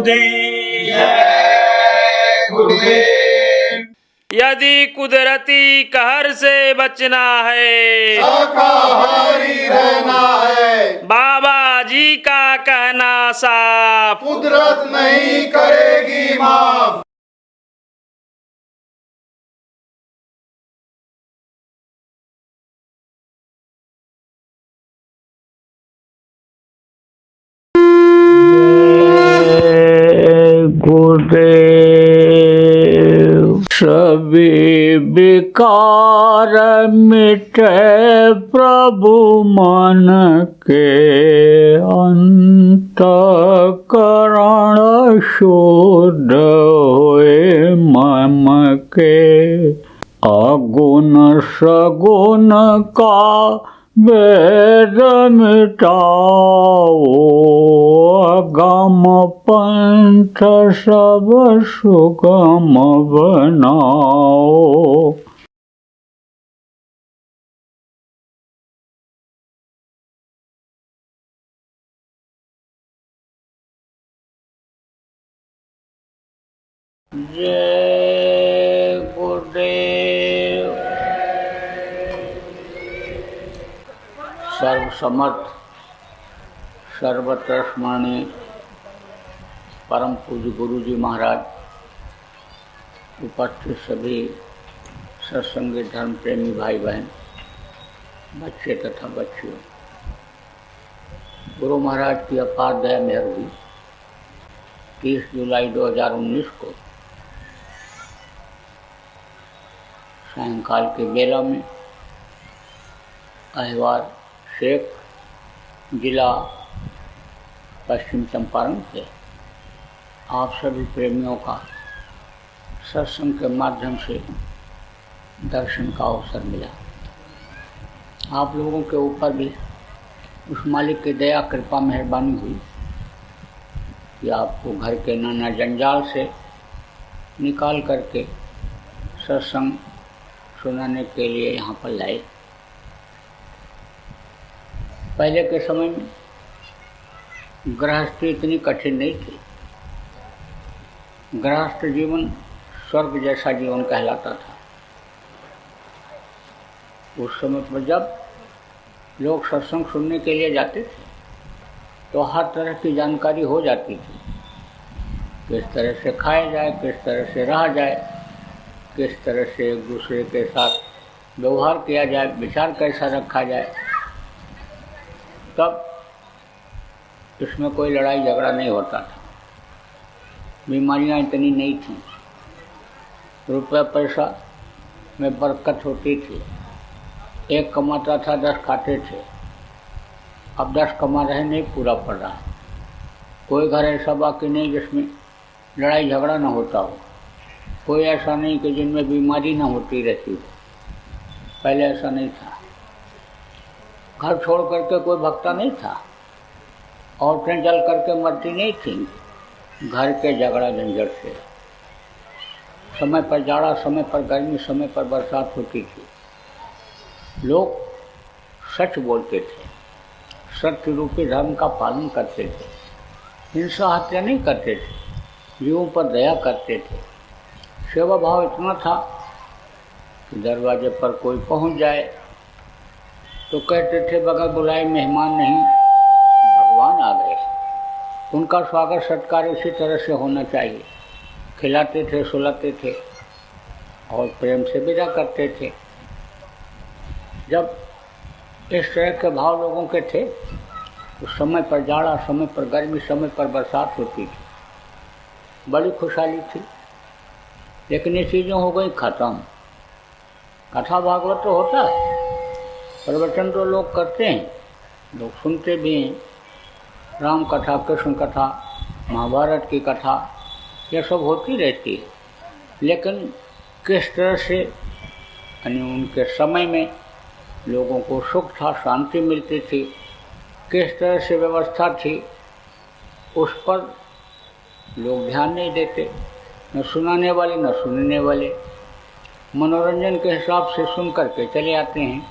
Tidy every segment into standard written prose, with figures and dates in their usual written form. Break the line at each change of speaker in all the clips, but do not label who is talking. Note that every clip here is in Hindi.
गुरुदेव।
जय गुरुदेव।
यदि कुदरती कहर से बचना है,
शाकाहारी रहना है।
बाबा जी का कहना साफ,
कुदरत नहीं करेगी माफ।
गुरुदेव। सभी विकार मिटे प्रभु मन के, अंतःकरण शुद्ध होए मम के। अगुण सगुण का वेद मिटाओ, अगम पंथ सब सुगम बनाओ। जय गुरुदेव। सर्वसमर्थ सर्वत्र स्मरणीय परम पूज्य गुरु जी महाराज, उपस्थित सभी सत्संगी धर्म प्रेमी भाई बहन, बच्चे तथा बच्चियों, गुरु महाराज की अपार दया मेहर हुई 30 जुलाई 2019 को सायंकाल के बेला में अहवार शेख, जिला पश्चिम चंपारण से आप सभी प्रेमियों का सत्संग के माध्यम से दर्शन का अवसर मिला। आप लोगों के ऊपर भी उस मालिक की दया कृपा मेहरबानी हुई कि आपको घर के नाना जंजाल से निकाल करके सत्संग सुनाने के लिए यहाँ पर लाए। पहले के समय में गृहस्थी इतनी कठिन नहीं थी। गृहस्थ जीवन स्वर्ग जैसा जीवन कहलाता था। उस समय पर जब लोग सत्संग सुनने के लिए जाते थे तो हर तरह की जानकारी हो जाती थी, किस तरह से खाया जाए, किस तरह से रहा जाए, किस तरह से एक दूसरे के साथ व्यवहार किया जाए, विचार कैसा रखा जाए। तब इसमें कोई लड़ाई झगड़ा नहीं होता था, बीमारियां इतनी नहीं थी, रुपया पैसा में बरकत होती थी। एक कमाता था 10 खाते थे, अब 10 कमा रहे नहीं पूरा पड़ रहा। कोई घर ऐसा बाकी नहीं जिसमें लड़ाई झगड़ा न होता हो, कोई ऐसा नहीं कि जिनमें बीमारी न होती रहती हो। पहले ऐसा नहीं था। घर छोड़ करके कोई भगता नहीं था, औरतें जल करके मरती नहीं थीं घर के झगड़ा झंझट से। समय पर जाड़ा, समय पर गर्मी, समय पर बरसात होती थी। लोग सच बोलते थे, सत्य रूपी धर्म का पालन करते थे, हिंसा हत्या नहीं करते थे, जीवों पर दया करते थे। सेवा भाव इतना था कि दरवाजे पर कोई पहुंच जाए तो कहते थे बगैर बुलाए मेहमान नहीं, भगवान आ गए। उनका स्वागत सत्कार इसी तरह से होना चाहिए। खिलाते थे, सुलाते थे और प्रेम से विदा करते थे। जब इस तरह के भाव लोगों के थे तो समय पर जाड़ा, समय पर गर्मी, समय पर बरसात होती थी, बड़ी खुशहाली थी। लेकिन ये चीज़ें हो गई खत्म। कथा भागवत तो होता है, प्रवचन तो लोग करते हैं, लोग सुनते भी हैं, राम कथा, कृष्ण कथा, महाभारत की कथा, ये सब होती रहती है। लेकिन किस तरह से यानी उनके समय में लोगों को सुख था, शांति मिलती थी, किस तरह से व्यवस्था थी, उस पर लोग ध्यान नहीं देते। न सुनाने वाले न सुनने वाले मनोरंजन के हिसाब से सुन करके चले आते हैं।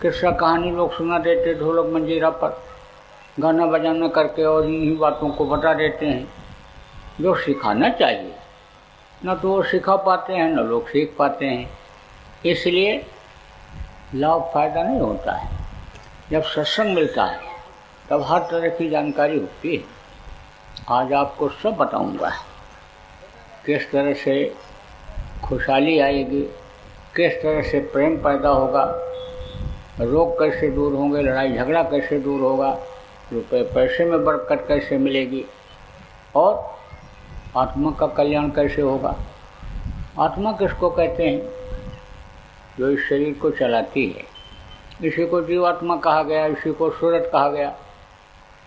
किस्सा कहानी लोग सुना देते ढोलक मंजीरा पर, गाना बजाना करके और इन्हीं बातों को बता देते हैं। जो सिखाना चाहिए, न तो वो सिखा पाते हैं न लोग सीख पाते हैं। इसलिए लाभ फायदा नहीं होता है। जब सत्संग मिलता है तब हर तरह की जानकारी होती है। आज आपको सब बताऊंगा, किस तरह से खुशहाली आएगी, किस तरह से प्रेम पैदा होगा, रोग कैसे दूर होंगे, लड़ाई झगड़ा कैसे दूर होगा, रुपए पैसे में बरकत कैसे मिलेगी और आत्मा का कल्याण कैसे होगा। आत्मा किसको कहते हैं? जो इस शरीर को चलाती है। इसी को जीवात्मा कहा गया, इसी को सूरत कहा गया।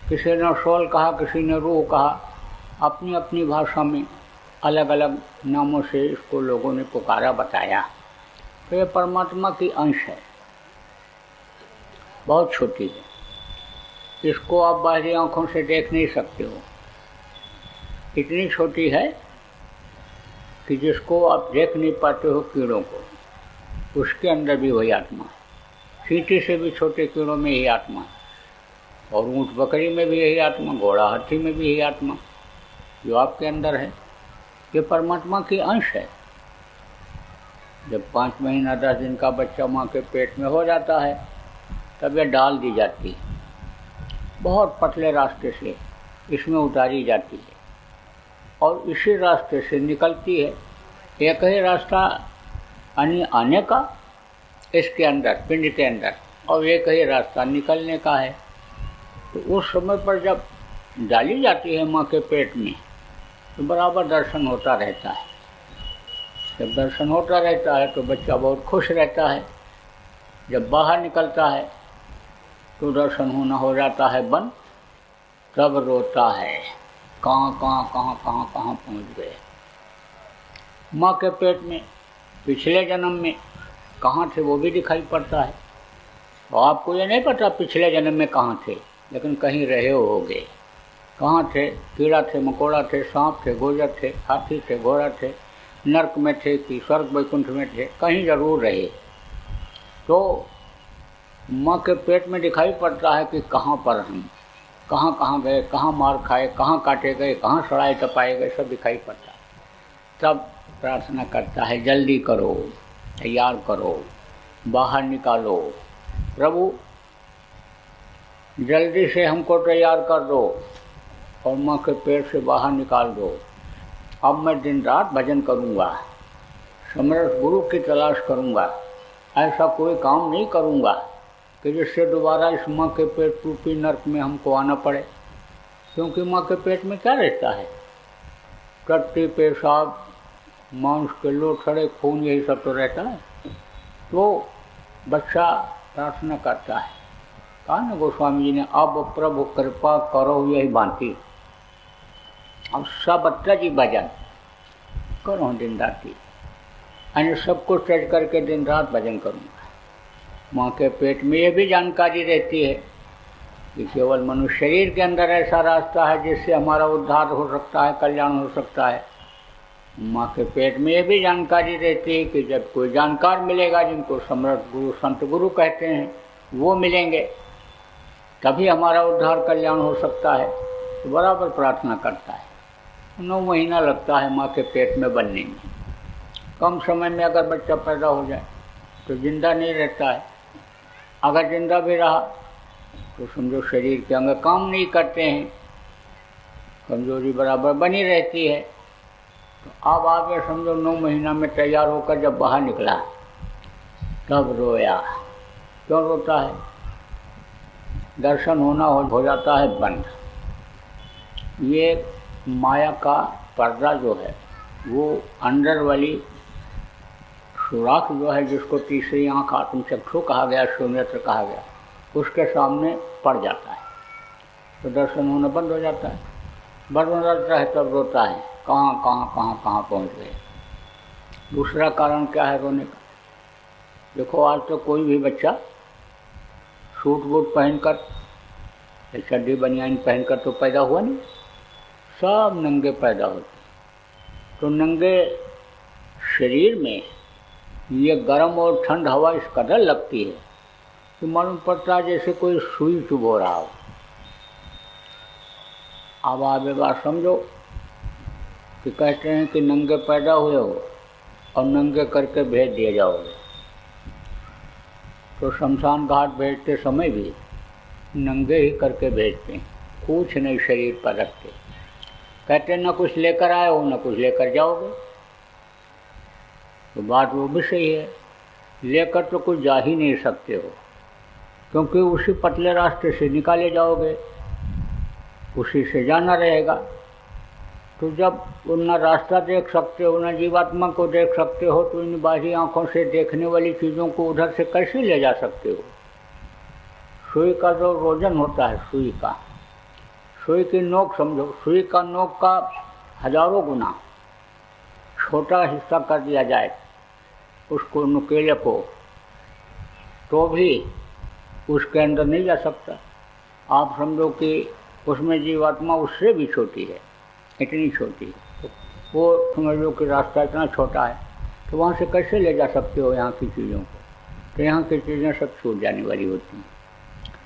किसी ने सोल कहा, किसी ने रूह कहा, अपनी अपनी भाषा में अलग अलग नामों से इसको लोगों ने पुकारा, बताया। तो ये परमात्मा की अंश है, बहुत छोटी है। इसको आप बाहरी आंखों से देख नहीं सकते हो। इतनी छोटी है कि जिसको आप देख नहीं पाते हो कीड़ों को, उसके अंदर भी वही आत्मा है। चींटी से भी छोटे कीड़ों में यही आत्मा है, और ऊँट बकरी में भी यही आत्मा, घोड़ा हाथी में भी यही आत्मा जो आपके अंदर है। ये परमात्मा की अंश है। जब 5 महीना 10 दिन का बच्चा माँ के पेट में हो जाता है तब यह डाल दी जाती है, बहुत पतले रास्ते से इसमें उतारी जाती है और इसी रास्ते से निकलती है। एक ही रास्ता आने का इसके अंदर, पिंड के अंदर, और एक ही रास्ता निकलने का है। तो उस समय पर जब डाली जाती है माँ के पेट में तो बराबर दर्शन होता रहता है। जब दर्शन होता रहता है तो बच्चा बहुत खुश रहता है। जब बाहर निकलता है तो दर्शन होना हो जाता है बंद, तब रोता है, कहाँ पहुँच गए। माँ के पेट में पिछले जन्म में कहाँ थे वो भी दिखाई पड़ता है। और आपको ये नहीं पता पिछले जन्म में कहाँ थे, लेकिन कहीं रहे होगे। कहाँ थे? कीड़ा थे, मकोड़ा थे, सांप थे, गोजर थे, हाथी थे, घोड़ा थे, नरक में थे कि स्वर्ग वैकुंठ में थे, कहीं जरूर रहे। तो माँ के पेट में दिखाई पड़ता है कि कहाँ पर हम, कहाँ गए, कहाँ मार खाए, कहाँ काटे गए, कहाँ सड़ाए तपाए गए, सब दिखाई पड़ता है। तब प्रार्थना करता है, जल्दी करो, तैयार करो, बाहर निकालो, प्रभु जल्दी से हमको तैयार कर दो और माँ के पेट से बाहर निकाल दो। अब मैं दिन रात भजन करूँगा, समर्थ गुरु की तलाश करूँगा। ऐसा कोई काम नहीं करूँगा कि जिससे दोबारा इस माँ के पेट रूपी नर्क में हमको आना पड़े। क्योंकि माँ के पेट में क्या रहता है? टट्टी, पेशाब, मांस के लोथड़े, खून, यही सब तो रहता है। तो बच्चा प्रार्थना करता है, कहा ना गोस्वामी जी ने, अब प्रभु कृपा करो यही भांति। अब सब अच्छा जी भजन करो दिन रात, यानी सब कुछ टच करके दिन रात भजन करूँगा। माँ के पेट में ये भी जानकारी रहती है कि केवल मनुष्य शरीर के अंदर ऐसा रास्ता है जिससे हमारा उद्धार हो सकता है, कल्याण हो सकता है। माँ के पेट में ये भी जानकारी रहती है कि जब कोई जानकार मिलेगा, जिनको समर्थ गुरु, संत गुरु कहते हैं, वो मिलेंगे, तभी हमारा उद्धार कल्याण हो सकता है। तो बराबर प्रार्थना करता है। 9 महीना लगता है माँ के पेट में बनने में। कम समय में अगर बच्चा पैदा हो जाए तो जिंदा नहीं रहता है। अगर जिंदा भी रहा तो समझो शरीर के अंग काम नहीं करते हैं, कमजोरी बराबर बनी रहती है। तो अब आगे समझो 9 महीना में तैयार होकर जब बाहर निकला तब रोया। क्यों रोता है? दर्शन होना हो जाता है बंद। ये माया का पर्दा जो है वो अंदर वाली सुराख जो है, जिसको तीसरी आँख आत्मचक्षु कहा गया, शून्यत्र कहा गया, उसके सामने पड़ जाता है तो दर्शन होना बंद हो जाता है। बंद हो जाता है तब रोता है, कहाँ पहुँच गए। दूसरा कारण क्या है रोने का? देखो आज तो कोई भी बच्चा सूट बूट पहनकर, चड्डी बनियान पहनकर तो पैदा हुआ नहीं, सब नंगे पैदा होते। तो नंगे शरीर में ये गर्म और ठंड हवा इस कदर लगती है कि मालूम पड़ता है जैसे कोई सुई चुभ हो रहा हो। अब आप एक बार समझो कि कहते हैं कि नंगे पैदा हुए हो और नंगे करके भेज दिए जाओगे। तो शमशान घाट भेजते समय भी नंगे ही करके भेजते हैं, कुछ नहीं शरीर पर रखते। कहते न कुछ लेकर आए हो न कुछ लेकर जाओगे। तो बात वो भी सही है, लेकर तो कुछ जा ही नहीं सकते हो, क्योंकि उसी पतले रास्ते से निकाले जाओगे, उसी से जाना रहेगा। तो जब न रास्ता देख सकते हो न जीवात्मा को देख सकते हो, तो इन बाहरी आंखों से देखने वाली चीज़ों को उधर से कैसे ले जा सकते हो। सुई का जो रोजन होता है, सुई की नोक समझो, सुई का नोक का हजारों गुना छोटा हिस्सा कर दिया जाए उसको, नुकेले को, तो भी उसके अंदर नहीं जा सकता। आप समझो कि उसमें जीवात्मा उससे भी छोटी है, इतनी छोटी है, तो वो समझ लो कि रास्ता इतना छोटा है, तो वहाँ से कैसे ले जा सकते हो यहाँ की चीज़ों को। तो यहाँ की चीज़ें सब छूट जाने वाली होती हैं।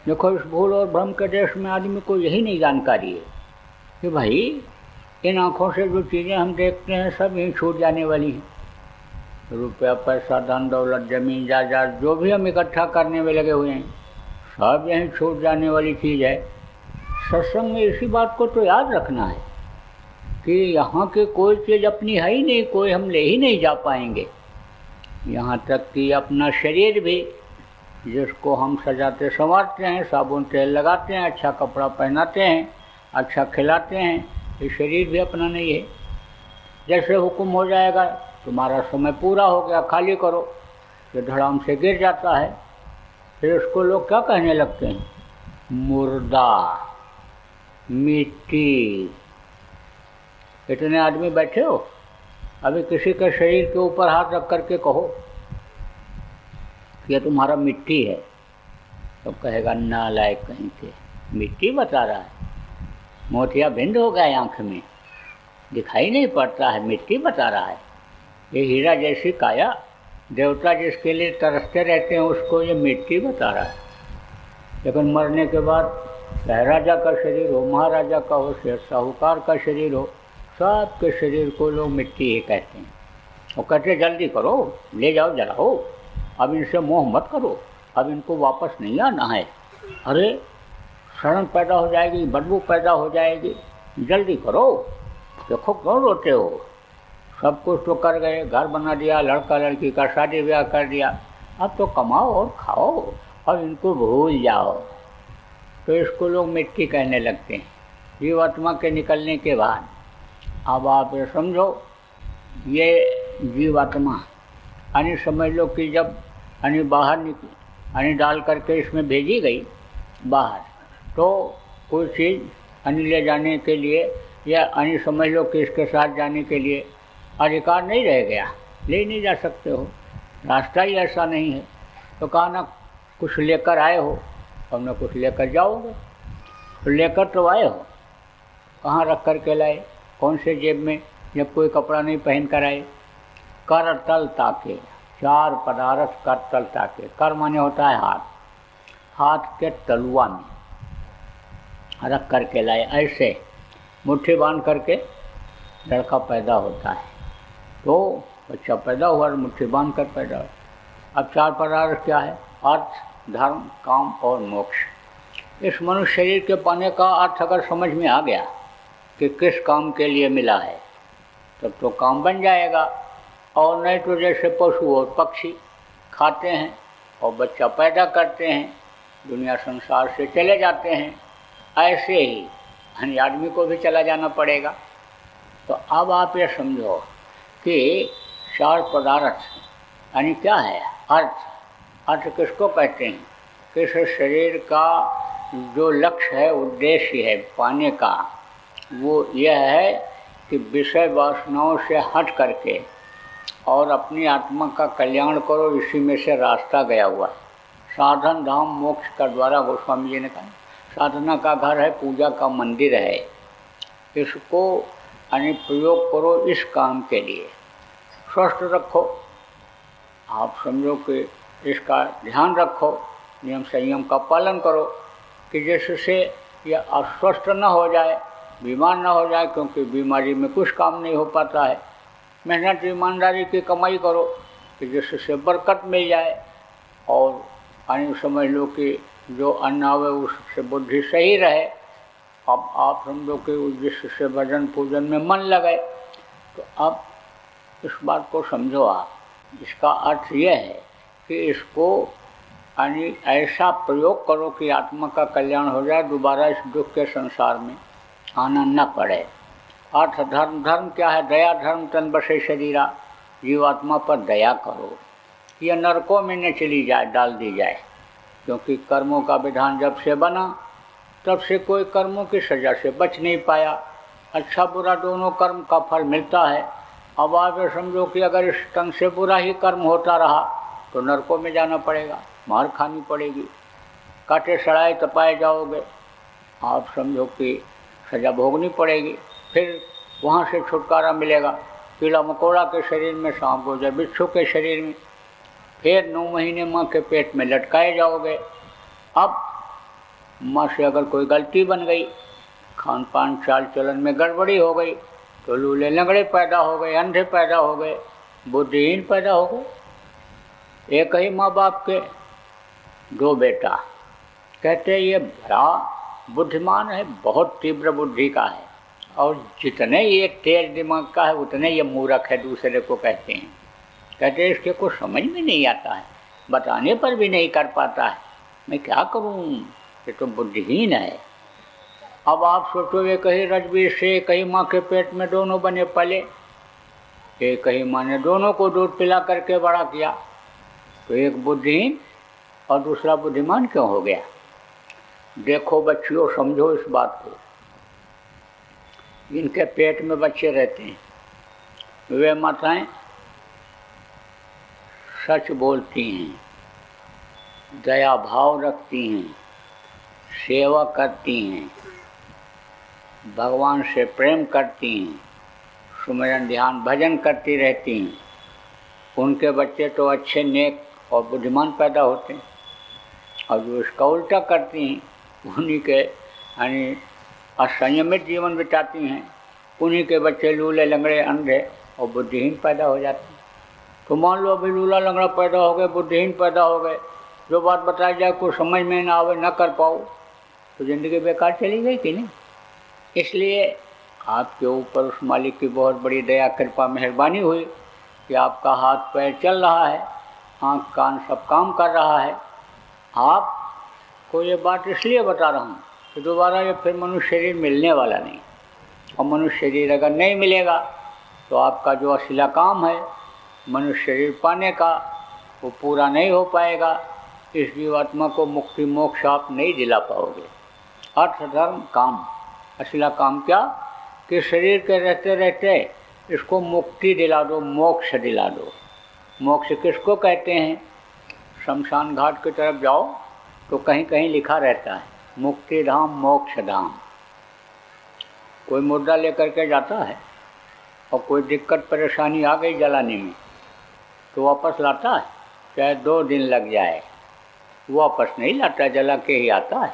देखो, इस भूल और भ्रम के देश में आदमी को यही नहीं जानकारी है कि भाई इन आँखों से जो चीज़ें हम देखते हैं सब यहीं छूट जाने वाली हैं। रुपया, पैसा, धन दौलत, जमीन जायदाद जो भी हम इकट्ठा करने में लगे हुए हैं, सब यहीं छूट जाने वाली चीज़ है। सत्संग में इसी बात को तो याद रखना है कि यहाँ की कोई चीज़ अपनी है ही नहीं, कोई हम ले ही नहीं जा पाएंगे। यहाँ तक कि अपना शरीर भी, जिसको हम सजाते संवारते हैं, साबुन तेल लगाते हैं, अच्छा कपड़ा पहनाते हैं, अच्छा खिलाते हैं, ये शरीर भी अपना नहीं है। जैसे हुक्म हो जाएगा तुम्हारा समय पूरा हो गया, खाली करो, तो धड़ाम से गिर जाता है। फिर उसको लोग क्या कहने लगते हैं, मुर्दा, मिट्टी। इतने आदमी बैठे हो, अभी किसी के शरीर के ऊपर हाथ रख करके कहो ये तुम्हारा मिट्टी है, तो कहेगा नालायक कहीं के, मिट्टी बता रहा है, मोतिया भिंड हो गया आँख में, दिखाई नहीं पड़ता है, मिट्टी बता रहा है। ये हीरा जैसी काया, देवता जिसके लिए तरसते रहते हैं उसको ये मिट्टी बता रहा है। लेकिन मरने के बाद चाहे राजा का शरीर हो, महाराजा का हो, शेर साहूकार का शरीर हो, सबके शरीर को लोग मिट्टी ही कहते हैं। और कहते जल्दी करो, ले जाओ जलाओ, अब इनसे मोह मत करो, अब इनको वापस नहीं आना है। अरे शरण पैदा हो जाएगी, बदबू पैदा हो जाएगी, जल्दी करो। देखो क्यों रोते हो, सब कुछ तो कर गए, घर बना दिया, लड़का लड़की का शादी ब्याह कर दिया, अब तो कमाओ और खाओ और इनको भूल जाओ। तो इसको लोग मिट्टी कहने लगते हैं जीवात्मा के निकलने के बाद। अब आप ये समझो, ये जीवात्मा यानी समझ लो कि जब यानी बाहर यानी डाल करके इसमें भेजी गई बाहर, तो कोई चीज़ यानी ले जाने के लिए या यानी समझ लो कि इसके साथ जाने के लिए अधिकार नहीं रह गया, ले नहीं जा सकते हो, रास्ता ही ऐसा नहीं है। तो कहा ना कुछ लेकर आए हो और न कुछ लेकर जाओगे। तो लेकर तो आए हो, कहाँ रख कर के लाए, कौन से जेब में, जब कोई कपड़ा नहीं पहन कर आए। कर तल ताके, चार पदार्थ कर तल ताके, कर माने होता है हाथ, हाथ के तलुआ में रख कर के लाए। ऐसे मुट्ठी बांध करके लड़का पैदा होता है, तो बच्चा पैदा हुआ, मुट्ठी बांध कर पैदा हुआ। अब चार पदार्थ क्या है, अर्थ, धर्म, काम और मोक्ष। इस मनुष्य शरीर के पाने का अर्थ अगर समझ में आ गया कि किस काम के लिए मिला है, तब तो काम बन जाएगा। और नहीं तो जैसे पशु और पक्षी खाते हैं और बच्चा पैदा करते हैं, दुनिया संसार से चले जाते हैं, ऐसे ही आदमी को भी चला जाना पड़ेगा। तो अब आप ये समझो कि चार पदार्थ यानी क्या है, अर्थ। अर्थ किसको कहते हैं, किस शरीर का जो लक्ष्य है, उद्देश्य है पाने का, वो यह है कि विषय वासनाओं से हट करके और अपनी आत्मा का कल्याण करो। इसी में से रास्ता गया हुआ है। साधन धाम मोक्ष का द्वारा, गोस्वामी जी ने कहा, साधना का घर है, पूजा का मंदिर है। इसको अनुप्रयोग करो इस काम के लिए, स्वस्थ रखो। आप समझो कि इसका ध्यान रखो, नियम संयम का पालन करो कि जिससे यह अस्वस्थ न हो जाए, बीमार ना हो जाए, क्योंकि बीमारी में कुछ काम नहीं हो पाता है। मेहनत ईमानदारी की कमाई करो कि जिससे बरकत मिल जाए, और यानी समझ लो कि जो अन्न आवे उससे बुद्धि सही रहे। अब आप समझो कि जिससे भजन पूजन में मन लगे, तो अब इस बात को समझो आप। इसका अर्थ यह है कि इसको यानी ऐसा प्रयोग करो कि आत्मा का कल्याण हो जाए, दोबारा इस दुख के संसार में आना न पड़े। अर्थ धर्म, धर्म क्या है? दया धर्म तन बसे शरीरा, जीवात्मा पर दया करो, यह नरकों में न चली जाए, डाल दी जाए। क्योंकि कर्मों का विधान जब से बना तब से कोई कर्मों की सज़ा से बच नहीं पाया। अच्छा बुरा दोनों कर्म का फल मिलता है। अब आप ये समझो कि अगर इस ढंग से बुरा ही कर्म होता रहा तो नरकों में जाना पड़ेगा, मार खानी पड़ेगी, काटे सड़ाए तपाए जाओगे, आप समझो कि सज़ा भोगनी पड़ेगी। फिर वहाँ से छुटकारा मिलेगा, कीड़ा मकोड़ा के शरीर में, सांप गोजर बिच्छू के शरीर में, फिर 9 महीने माँ के पेट में लटकाए जाओगे। अब माँ से अगर कोई गलती बन गई, खान पान चाल चलन में गड़बड़ी हो गई, तो लूले लंगड़े पैदा हो गए, अंधे पैदा हो गए, बुद्धिहीन पैदा हो गए। एक ही माँ बाप के 2 बेटा, कहते ये बड़ा बुद्धिमान है, बहुत तीव्र बुद्धि का है, और जितने ये तेज दिमाग का है उतने ये मूर्ख है, दूसरे को कहते हैं। कहते इसके कुछ समझ में नहीं आता है, बताने पर भी नहीं कर पाता है, मैं क्या करूं, ये तो बुद्धिहीन है। अब आप सोचो, एक ही रजबीर से एक ही माँ के पेट में दोनों बने पले, एक ही माँ ने दोनों को दूध पिला करके बड़ा किया, तो एक बुद्धिहीन और दूसरा बुद्धिमान क्यों हो गया? देखो बच्चियों, समझो इस बात को। इनके पेट में बच्चे रहते हैं, वे माताएं सच बोलती हैं, दया भाव रखती हैं, सेवा करती हैं, भगवान से प्रेम करती हैं, सुमिरन ध्यान भजन करती रहती हैं। उनके बच्चे तो अच्छे नेक और बुद्धिमान पैदा होते हैं, और जो इसका उल्टा करती हैं उन्हीं के यानी असंयमित जीवन बिताती हैं, उन्हीं के बच्चे लूले लंगड़े अंधे और बुद्धिहीन पैदा हो जाते हैं। तो मान लो अभी लूला लंगड़ा पैदा हो गए, बुद्धिहीन पैदा हो गए, जो बात बताई जाए कुछ समझ में ना आवे, ना कर पाओ, तो ज़िंदगी बेकार चली गई कि नहीं। इसलिए आपके ऊपर उस मालिक की बहुत बड़ी दया कृपा मेहरबानी हुई कि आपका हाथ पैर चल रहा है, आँख कान सब काम कर रहा है। आपको ये बात इसलिए बता रहा हूँ कि दोबारा ये फिर मनुष्य शरीर मिलने वाला नहीं, और मनुष्य शरीर अगर नहीं मिलेगा तो आपका जो असला काम है मनुष्य शरीर पाने का, वो पूरा नहीं हो पाएगा। इस जीवात्मा को मुक्ति मोक्ष आप नहीं दिला पाओगे। अर्थ धर्म काम, असला काम क्या कि शरीर के रहते रहते इसको मुक्ति दिला दो, मोक्ष दिला दो। मोक्ष किसको कहते हैं? शमशान घाट की तरफ जाओ तो कहीं कहीं लिखा रहता है मुक्ति धाम मोक्ष धाम। कोई मुर्दा लेकर के जाता है और कोई दिक्कत परेशानी आ गई जलाने में, तो वापस लाता है, चाहे 2 दिन लग जाए, वापस नहीं लाता, जला के ही आता है।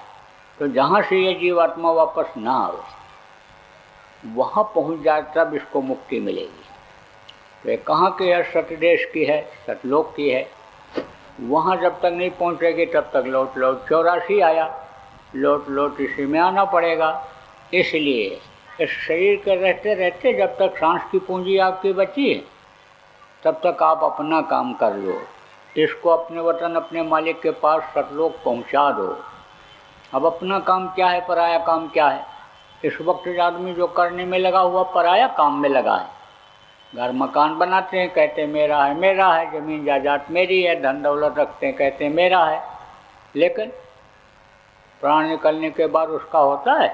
तो जहाँ से ये जीवात्मा वापस ना आवे, वहाँ पहुँच जाए तब इसको मुक्ति मिलेगी। तो ये कहाँ की है? सतदेश की है, सतलोक की है। वहाँ जब तक नहीं पहुँचेगी तब तक लौट लौट 84 आया, लौट लौट इसी में आना पड़ेगा। इसलिए इस शरीर के रहते रहते जब तक सांस की पूंजी आपकी बची है तब तक आप अपना काम कर लो, इसको अपने वतन अपने मालिक के पास सतलोक पहुँचा दो। अब अपना काम क्या है, पराया काम क्या है? इस वक्त आदमी जो करने में लगा हुआ पराया काम में लगा है। घर मकान बनाते हैं, कहते मेरा है मेरा है, ज़मीन जायदाद मेरी है, धन दौलत रखते हैं, कहते मेरा है, लेकिन प्राण निकलने के बाद उसका होता है।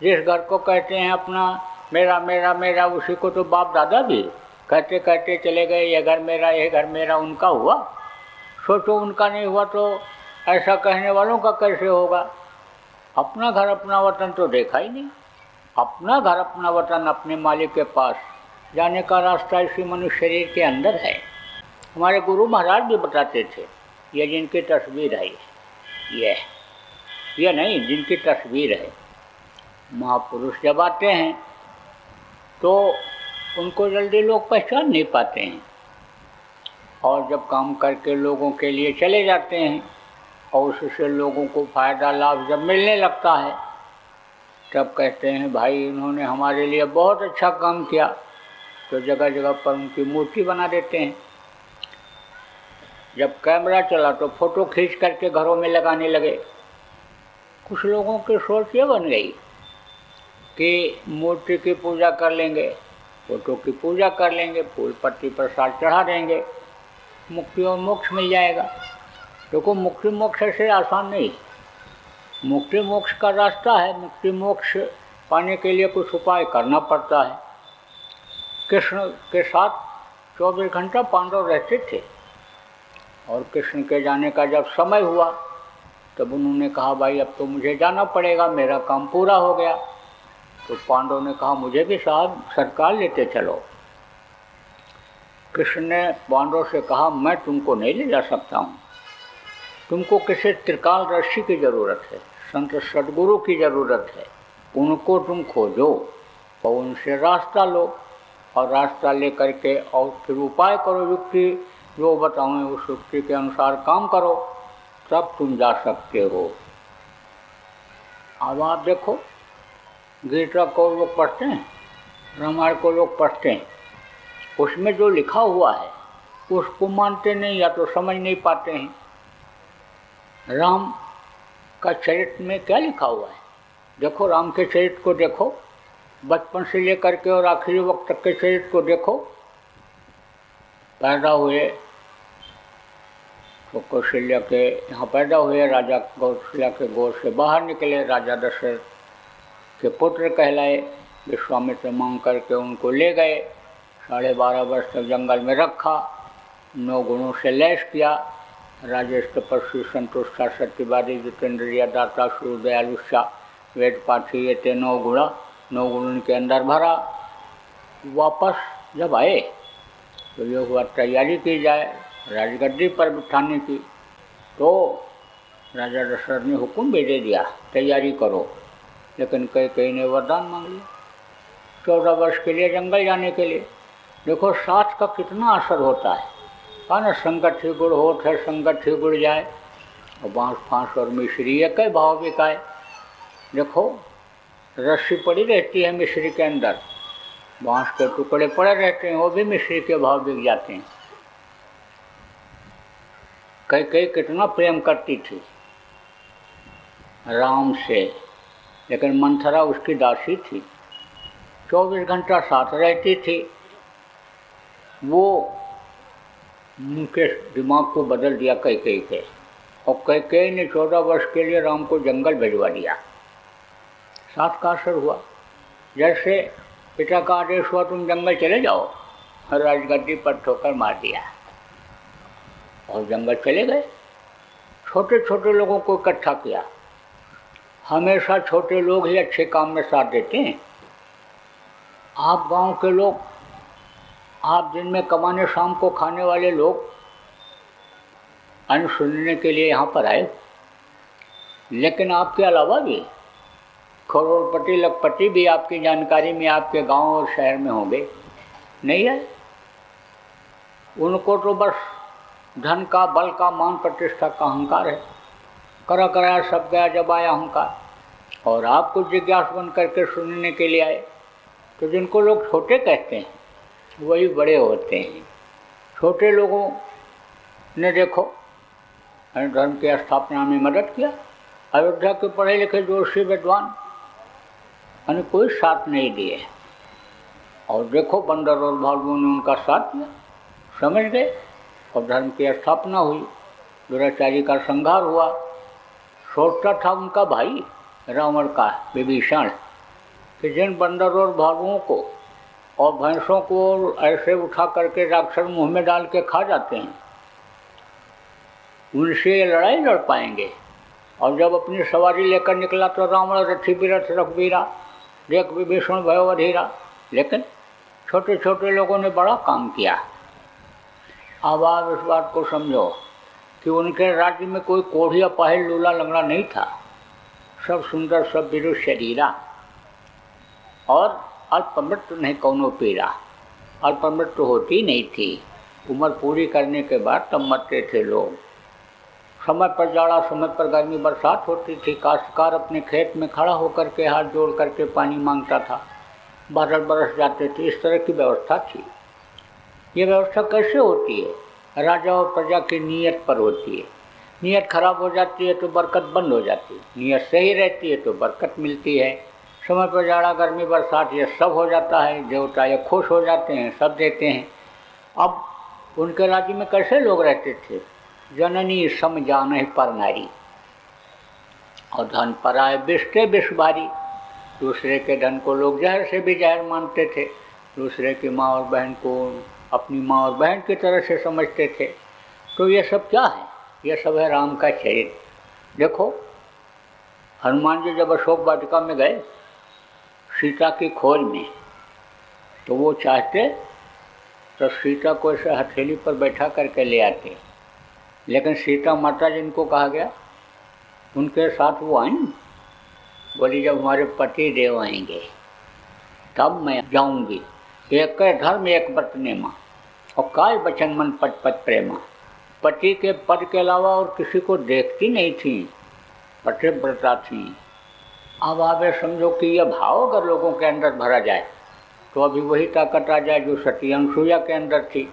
जिस घर को कहते हैं अपना मेरा मेरा मेरा, उसी को तो बाप दादा भी कहते कहते चले गए, ये घर मेरा ये घर मेरा, उनका हुआ। सोचो उनका नहीं हुआ तो ऐसा कहने वालों का कैसे होगा? अपना घर अपना वतन तो देखा ही नहीं। अपना घर अपना वतन अपने मालिक के पास जाने का रास्ता इसी मनुष्य शरीर के अंदर है। हमारे गुरु महाराज भी बताते थे, ये जिनकी तस्वीर है, ये नहीं जिनकी तस्वीर है, महापुरुष जब आते हैं तो उनको जल्दी लोग पहचान नहीं पाते हैं, और जब काम करके लोगों के लिए चले जाते हैं और उससे लोगों को फ़ायदा लाभ जब मिलने लगता है तब कहते हैं भाई इन्होंने हमारे लिए बहुत अच्छा काम किया, तो जगह जगह पर उनकी मूर्ति बना देते हैं। जब कैमरा चला तो फ़ोटो खींच करके घरों में लगाने लगे। कुछ लोगों की सोच ये बन गई कि मूर्ति की पूजा कर लेंगे, फ़ोटो की पूजा कर लेंगे, फूल पत्ती प्रसाद चढ़ा देंगे, मुक्ति और मोक्ष मिल जाएगा। देखो मुक्ति मोक्ष ऐसे आसान नहीं, मुक्ति मोक्ष का रास्ता है। मुक्ति मोक्ष पाने के लिए कुछ उपाय करना पड़ता है। कृष्ण के साथ 24 घंटा पांडव रहते थे, और कृष्ण के जाने का जब समय हुआ तब उन्होंने कहा भाई अब तो मुझे जाना पड़ेगा, मेरा काम पूरा हो गया। तो पांडव ने कहा मुझे भी साथ सरकार लेते चलो। कृष्ण ने पांडव से कहा मैं तुमको नहीं ले जा सकता हूँ, तुमको किसी त्रिकाल ऋषि की ज़रूरत है, संत सदगुरु की ज़रूरत है, उनको तुम खोजो और उनसे रास्ता लो, और रास्ता ले करके और फिर उपाय करो, युक्ति जो बताऊँ उस युक्ति के अनुसार काम करो, तब तुम जा सकते हो। अब आप देखो गीता को लोग पढ़ते हैं, रामायण को लोग पढ़ते हैं, उसमें जो लिखा हुआ है उसको मानते नहीं या तो समझ नहीं पाते हैं। राम का चरित्र में क्या लिखा हुआ है, देखो राम के चरित्र को देखो, बचपन से लेकर के और आखिरी वक्त तक के चरित्र को देखो। पैदा हुए तो कौशल्या के यहाँ पैदा हुए, राजा कौशल्या के गोद से बाहर निकले, राजा दशरथ के पुत्र कहलाए। विश्वामित्र मांग करके उनको ले गए, 12.5 वर्ष तक जंगल में रखा, 9 गुणों से लैस किया। राजेश तपस्वी संतुष्टा सत्यवादी जितेंद्रिया दाता शूर दयालुषा वेद पाठी ये थे 9 गुण उनके अंदर भरा। वापस जब आए तो ये हुआ तैयारी की जाए राजगद्दी पर बिठाने की, तो राजा दशरथ ने हुक्म भी दे दिया तैयारी करो, लेकिन कई ने वरदान मांग लिया 14 वर्ष के लिए जंगल जाने के लिए। देखो साथ का कितना असर होता है, कहा ना संगत ही गुड़ होत है संगत ही गुड़ जाए, और बाँस फांस और मिश्री एक ही भाव बिकाए। देखो रस्सी पड़ी रहती है मिश्री के अंदर, बाँस के टुकड़े पड़े रहते हैं, वो भी मिश्री के भाव बिक जाते हैं। कई कितना प्रेम करती थी राम से, लेकिन मंथरा उसकी दासी थी, 24 घंटा साथ रहती थी। वो उनके दिमाग को बदल दिया कई के, और कई ने 14 वर्ष के लिए राम को जंगल भिजवा दिया। साथ का असर हुआ, जैसे पिता का आदेश हुआ तुम जंगल चले जाओ, और राजगद्दी पर ठोकर मार दिया और जंगल चले गए। छोटे छोटे लोगों को इकट्ठा किया, हमेशा छोटे लोग ही अच्छे काम में साथ देते हैं। आप गांव के लोग, आप दिन में कमाने शाम को खाने वाले लोग अन्न सुनने के लिए यहाँ पर आए, लेकिन आपके अलावा भी करोड़पति लखपति भी आपकी जानकारी में आपके गांव और शहर में होंगे, नहीं है? उनको तो बस धन का, बल का, मान प्रतिष्ठा का अहंकार है। करा कराया सब गया जब आया अहंकार। और आप कुछ जिज्ञास बन करके सुनने के लिए आए, तो जिनको लोग छोटे कहते हैं वही बड़े होते हैं। छोटे लोगों ने देखो धर्म की स्थापना में मदद किया। अयोध्या के पढ़े लिखे जोशी विद्वान ने कोई साथ नहीं दिए, और देखो बंदर और भालुओं ने उनका साथ दिया, समझ गए, और धर्म की स्थापना हुई, दुराचारी का संहार हुआ। सोचता था उनका भाई रावण का विभीषण कि जिन बंदर और भालुओं को और भैंसों को ऐसे उठा करके राक्षस मुंह में डाल के खा जाते हैं, उनसे ये लड़ाई लड़ पाएंगे। और जब अपनी सवारी लेकर निकला तो रावण रथी बिरथ रघुवीरा, देख विभीषण भयो अधीरा। लेकिन छोटे छोटे लोगों ने बड़ा काम किया। अब आप इस बात को समझो कि उनके राज्य में कोई कोढ़ी अपाहिज लूला लंगड़ा नहीं था, सब सुंदर, सब विरुद्ध शरीरा, और अल्पमृत्यु नहीं कौनो पीड़ा। अल्पमृत्यु होती नहीं थी। उम्र पूरी करने के बाद तब मरते थे लोग। समय पर जाड़ा, समय पर गर्मी, बरसात होती थी। काश्तकार अपने खेत में खड़ा होकर के हाथ जोड़ करके पानी मांगता था, बादल बरस जाते थे। इस तरह की व्यवस्था थी। ये व्यवस्था कैसे होती है? राजा और प्रजा की नीयत पर होती है। नीयत खराब हो जाती है तो बरकत बंद हो जाती है, नीयत सही रहती है तो बरकत मिलती है। समय पर जाड़ा, गर्मी, बरसात ये सब हो जाता है। देवता ये खुश हो जाते हैं, सब देते हैं। अब उनके राज्य में कैसे लोग रहते थे? जननी सम जानहि पर नारी, और धन पर आए बिस्ते बिस्वारी। दूसरे के धन को लोग जहर से भी जहर मानते थे। दूसरे की माँ और बहन को अपनी माँ और बहन की तरह से समझते थे। तो ये सब क्या है? ये सब है राम का चरित्र। देखो, हनुमान जी जब अशोक वाटिका में गए सीता की खोज में, तो वो चाहते तो सीता को ऐसे हथेली पर बैठा करके ले आते, लेकिन सीता माता जिनको कहा गया उनके साथ वो आई। बोली जब हमारे पति देव आएंगे तब मैं जाऊंगी। एक धर्म एक व्रत नेमा, और काय बचन मन पट पट प्रेमा। पति के पद के अलावा और किसी को देखती नहीं थी, पतिव्रता थी। अब आप ये समझो कि यह भाव अगर लोगों के अंदर भरा जाए तो अभी वही ताकत आ जाए जो सती अनसुईया के अंदर थी।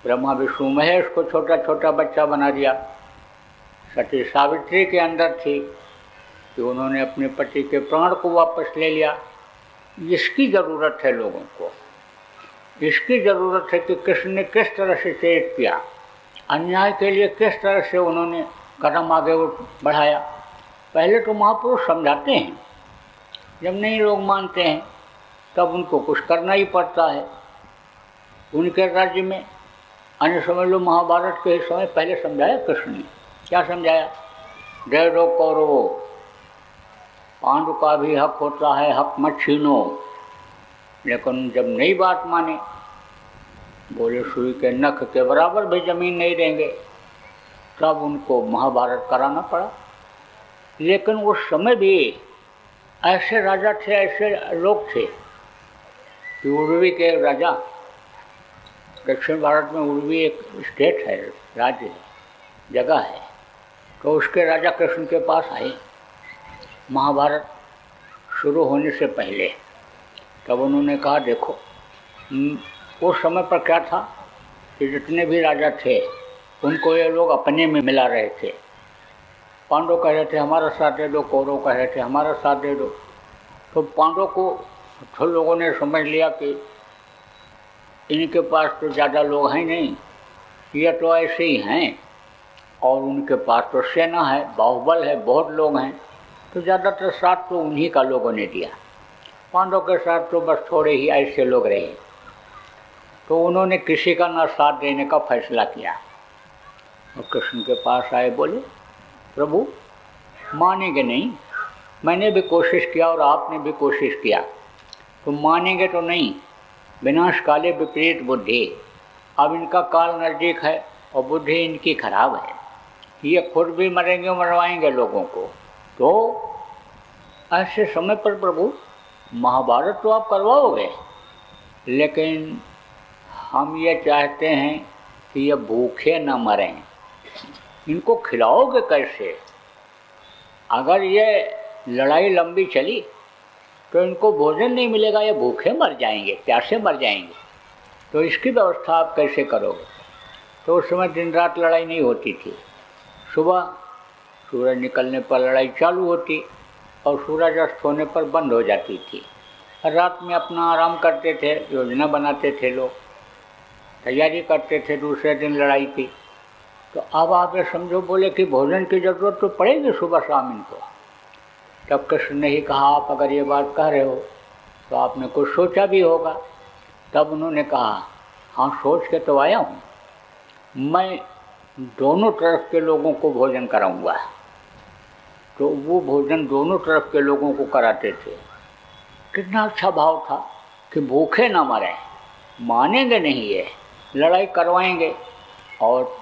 ब्रह्मा विष्णु महेश को छोटा छोटा बच्चा बना दिया। सती सावित्री के अंदर थी कि उन्होंने अपने पति के प्राण को वापस ले लिया। इसकी ज़रूरत है लोगों को, इसकी ज़रूरत है कि कृष्ण ने किस तरह से चेत किया, अन्याय के लिए किस तरह से उन्होंने कदम आगे बढ़ाया। पहले तो महापुरुष समझाते हैं, जब नहीं लोग मानते हैं तब उनको कुछ करना ही पड़ता है। उनके राज्य में अन्य समझ लो महाभारत के समय पहले समझाया कृष्ण ने। क्या समझाया? जय दो कौरवो, पांडु का भी हक होता है, हक मत छीनो। लेकिन जब नई बात माने, बोले सुई के नख के बराबर भी जमीन नहीं देंगे, तब उनको महाभारत कराना पड़ा। लेकिन उस समय भी ऐसे राजा थे, ऐसे लोग थे कि उर्वी के राजा, दक्षिण भारत में उर्वी एक स्टेट है, राज्य है, जगह है, तो उसके राजा कृष्ण के पास आए महाभारत शुरू होने से पहले। तब उन्होंने कहा देखो, उस समय पर क्या था कि जितने भी राजा थे उनको ये लोग अपने में मिला रहे थे। पांडव कह रहे थे हमारा साथ दे दो, कौरव कह रहे थे हमारा साथ दे दो। तो पांडव को तो लोगों ने समझ लिया कि इनके पास तो ज़्यादा लोग हैं नहीं, ये तो ऐसे ही हैं, और उनके पास तो सेना है, बाहुबल है, बहुत लोग हैं, तो ज़्यादातर साथ तो उन्हीं का लोगों ने दिया। पांडव के साथ तो बस थोड़े ही ऐसे लोग रहे। तो उन्होंने किसी का ना साथ देने का फैसला किया और कृष्ण के पास आए, बोले प्रभु मानेंगे नहीं, मैंने भी कोशिश किया और आपने भी कोशिश किया, तो मानेंगे तो नहीं। विनाश काले विपरीत बुद्धि, अब इनका काल नज़दीक है और बुद्धि इनकी खराब है, ये खुद भी मरेंगे, मरवाएंगे लोगों को। तो ऐसे समय पर प्रभु महाभारत तो आप करवाओगे, लेकिन हम ये चाहते हैं कि ये भूखे न मरें, इनको खिलाओगे कैसे? अगर ये लड़ाई लंबी चली तो इनको भोजन नहीं मिलेगा, ये भूखे मर जाएंगे, प्यासे मर जाएंगे, तो इसकी व्यवस्था आप कैसे करोगे? तो उस समय दिन रात लड़ाई नहीं होती थी। सुबह सूरज निकलने पर लड़ाई चालू होती और सूरज अस्त होने पर बंद हो जाती थी। रात में अपना आराम करते थे, योजना बनाते थे लोग, तैयारी करते थे दूसरे दिन लड़ाई की। तो अब आप ये समझो, बोले कि भोजन की ज़रूरत तो पड़ेगी सुबह शाम इनको। तब कृष्ण ने ही कहा आप अगर ये बात कह रहे हो तो आपने कुछ सोचा भी होगा। तब उन्होंने कहा हाँ सोच के तो आया हूँ, मैं दोनों तरफ के लोगों को भोजन कराऊंगा। तो वो भोजन दोनों तरफ के लोगों को कराते थे। कितना अच्छा भाव था कि भूखे ना मरें, मानेंगे नहीं, ये लड़ाई करवाएंगे। और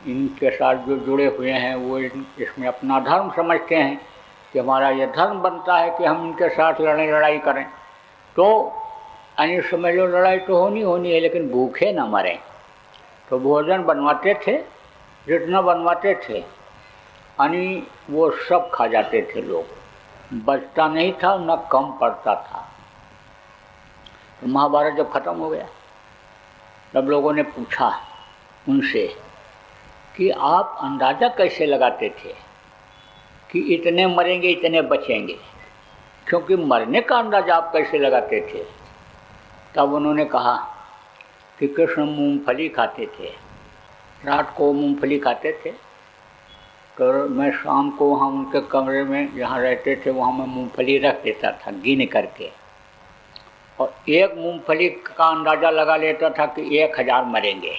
इनके साथ जो जुड़े हुए हैं वो इसमें अपना धर्म समझते हैं कि हमारा ये धर्म बनता है कि हम इनके साथ लड़ाई करें। तो यानी समझ लो लड़ाई तो होनी है, लेकिन भूखे ना मरें। तो भोजन बनवाते थे, जितना बनवाते थे यानी वो सब खा जाते थे लोग, बचता नहीं था न कम पड़ता था। तो महाभारत जब खत्म हो गया तब लोगों ने पूछा उनसे कि आप अंदाज़ा कैसे लगाते थे कि इतने मरेंगे इतने बचेंगे, क्योंकि मरने का अंदाज़ा आप कैसे लगाते थे? तब उन्होंने कहा कि कृष्ण मूंगफली खाते थे, रात को मूंगफली खाते थे, तो मैं शाम को वहाँ उनके कमरे में जहाँ रहते थे वहाँ मैं मूंगफली रख देता था गिन करके, और एक मूंगफली का अंदाज़ा लगा लेता था कि 1000 मरेंगे।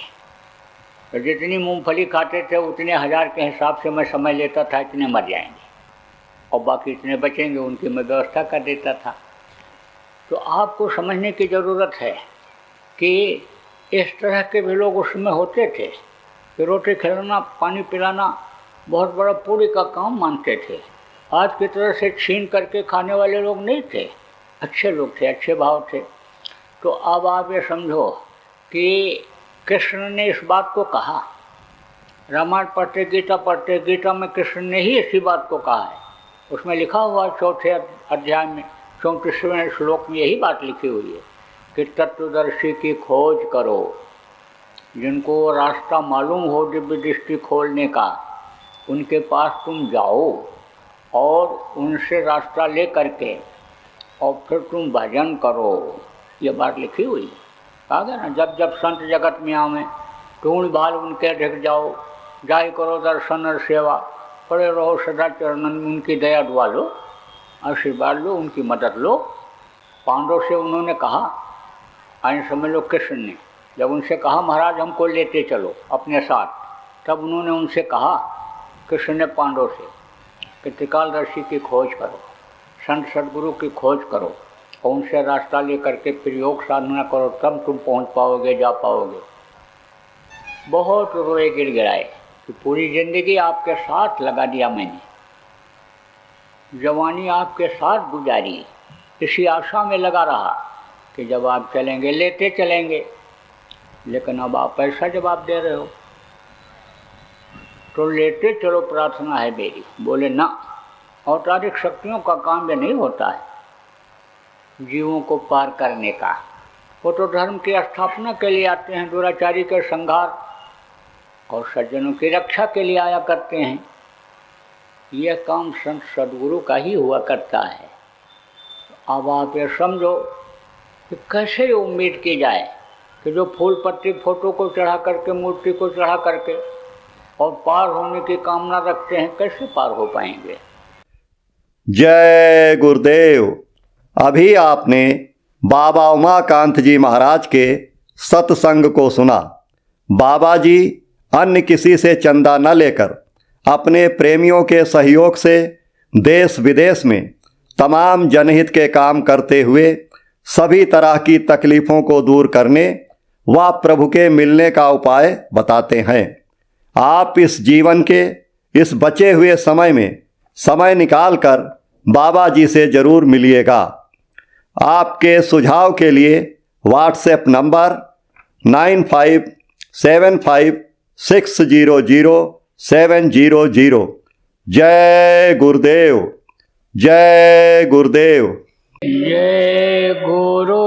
तो जितनी मूंगफली खाते थे उतने 1000 के हिसाब से मैं समझ लेता था इतने मर जाएंगे, और बाकी इतने बचेंगे उनकी मैं व्यवस्था कर देता था। तो आपको समझने की ज़रूरत है कि इस तरह के भी लोग उसमें होते थे कि रोटी खिलाना पानी पिलाना बहुत बड़ा पूरी का काम मानते थे। आज की तरह से छीन करके खाने वाले लोग नहीं थे, अच्छे लोग थे, अच्छे भाव थे। तो अब आप ये समझो कि कृष्ण ने इस बात को कहा, रामायण पढ़ते गीता पढ़ते, गीता में कृष्ण ने ही इसी बात को कहा है। उसमें लिखा हुआ 4थे अध्याय में 34वें श्लोक में यही बात लिखी हुई है कि तत्वदर्शी की खोज करो, जिनको रास्ता मालूम हो दिव्य दृष्टि खोलने का, उनके पास तुम जाओ और उनसे रास्ता ले करके और फिर तुम भजन करो। ये बात लिखी हुई है। कहा गया ना, जब जब संत जगत में आवें ढूंढ भाल उनके ढक जाओ, जाय करो दर्शन और सेवा, पड़े रहो सदा चरणन में, उनकी दया दुआ लो, आशीर्वाद लो, उनकी मदद लो। पांडव से उन्होंने कहा, आए समझ लो कृष्ण ने जब उनसे कहा महाराज हमको लेते चलो अपने साथ, तब उन्होंने उनसे कहा, कृष्ण ने पांडव से, कि त्रिकालदर्शी की खोज करो, संत सदगुरु की खोज करो और उनसे रास्ता ले करके फिर योग साधना करो, तब तुम पहुंच पाओगे, जा पाओगे। बहुत रोए गिड़गिड़ाए कि पूरी ज़िंदगी आपके साथ लगा दिया मैंने, जवानी आपके साथ गुजारी, इसी आशा में लगा रहा कि जब आप चलेंगे लेते चलेंगे, लेकिन अब आप ऐसा जवाब दे रहे हो, तो लेते चलो प्रार्थना है मेरी। बोले ना, औतारिक शक्तियों का काम ये नहीं होता है जीवों को पार करने का, वो तो धर्म की स्थापना के लिए आते हैं, दुराचारी के संहार और सज्जनों की रक्षा के लिए आया करते हैं। यह काम संत सदगुरु का ही हुआ करता है। अब आप ये समझो कि कैसे उम्मीद की जाए कि जो फूल पत्ती फोटो को चढ़ा करके, मूर्ति को चढ़ा करके और पार होने की कामना रखते हैं, कैसे पार हो पाएंगे?
जय गुरुदेव। अभी आपने बाबा उमाकांत जी महाराज के सत्संग को सुना। बाबा जी अन्य किसी से चंदा न लेकर अपने प्रेमियों के सहयोग से देश विदेश में तमाम जनहित के काम करते हुए सभी तरह की तकलीफ़ों को दूर करने व प्रभु के मिलने का उपाय बताते हैं। आप इस जीवन के इस बचे हुए समय में समय निकालकर बाबा जी से ज़रूर मिलिएगा। आपके सुझाव के लिए व्हाट्सएप नंबर 9575600700। जय गुरुदेव, जय गुरुदेव।
जय गुरुदेव,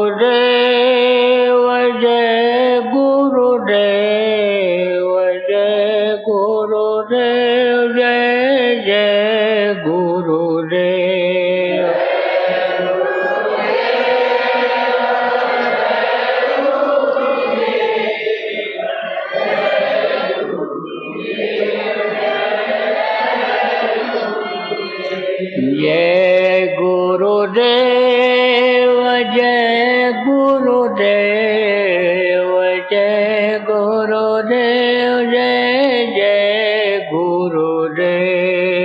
जय गुरुदेव, जय गुरुदेव, जय जय गुरुदेव। जय गुरुदेव, जय गुरुदेव, जय गुरुदेव, जय जय गुरुदेव।